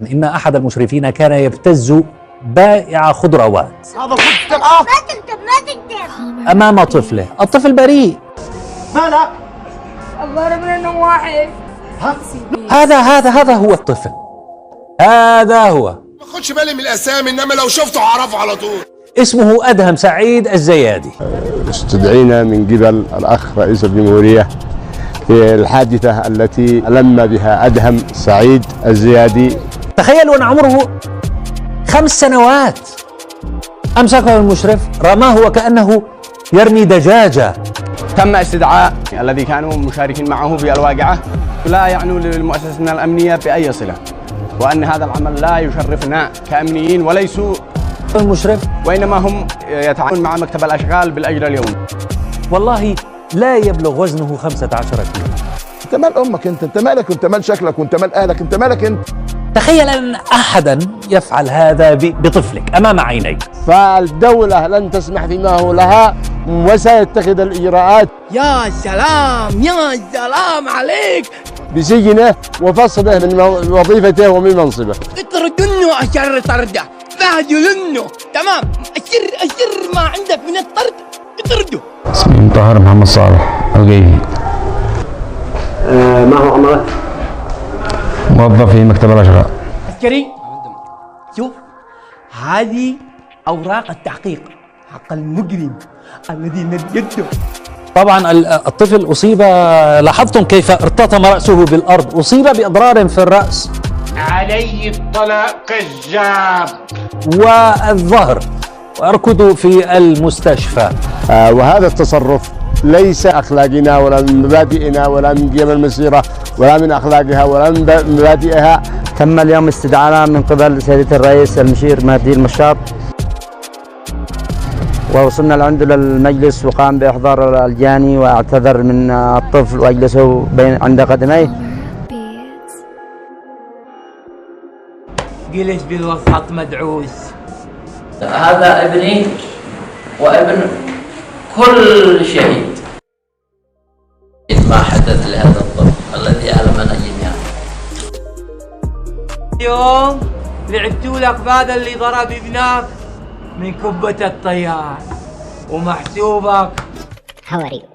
إن أحد المشرفين كان يبتز بائع خضروات هذا صدق. ما تكتب أمام طفله. الطفل بريء. مالك؟ الضرب منه واحد. هذا هو الطفل. هذا هو. ما خدش بالي من الاسامي، انما لو شفته هعرفه على طول. اسمه أدهم سعيد الزيادي. استدعينا من قبل الأخ رئيس الجمهورية في الحادثة التي ألم بها أدهم سعيد الزيادي. تخيلوا أن عمره 5 سنوات. أمسكه المشرف رماه وكأنه يرمي دجاجة. تم استدعاء الذي كانوا مشاركين معه في الواقعة لا يعنوا للمؤسسة الأمنية بأي صلة، وأن هذا العمل لا يشرفنا كأمنيين وليسوا المشرف وإنما هم يتعاونون مع مكتب الأشغال بالأجر اليومي. والله لا يبلغ وزنه 15 كيلو. انت مال امك انت مالك وانت مال شكلك وانت مال اهلك، انت مالك انت. تخيل أن أحدا يفعل هذا بطفلك أمام عينيك. فالدولة لن تسمح فيما هو لها وسيتخذ الإجراءات. يا سلام عليك. بسجنه وفصله من وظيفته ومن منصبه. اطردنه أشر طرده، بهدلنه تمام. أشر ما عندك من الطرد اطرده. اسمي طاهر محمد صالح القيهي. ما هو عمرك؟ موظف في مكتب الأشغال. عسكري شوف، هذه أوراق التحقيق حق المجرم الذي نجده. طبعا الطفل أصيب، لاحظتم كيف ارتطم رأسه بالأرض، أصيب بأضرار في الرأس علي الطلاق كذاب والظهر، وأركض في المستشفى. وهذا التصرف ليس أخلاقنا ولا من مبادئنا ولا من قيم المسيرة ولا من أخلاقها ولا من مبادئها. تم اليوم استدعاء من قبل سيادة الرئيس المشير مهدي المشاط، ووصلنا لعنده للمجلس وقام بإحضار الجاني واعتذر من الطفل وأجلسه عند قدميه. جلس بالوسط مدعوس. هذا ابني وابن كل شهيد. ما حدث لهذا الطفل الذي ألمنا جميعا. اليوم لعبتوا لك هذا اللي ضرب ابنك من كبة الطيار ومحسوبك. How are you?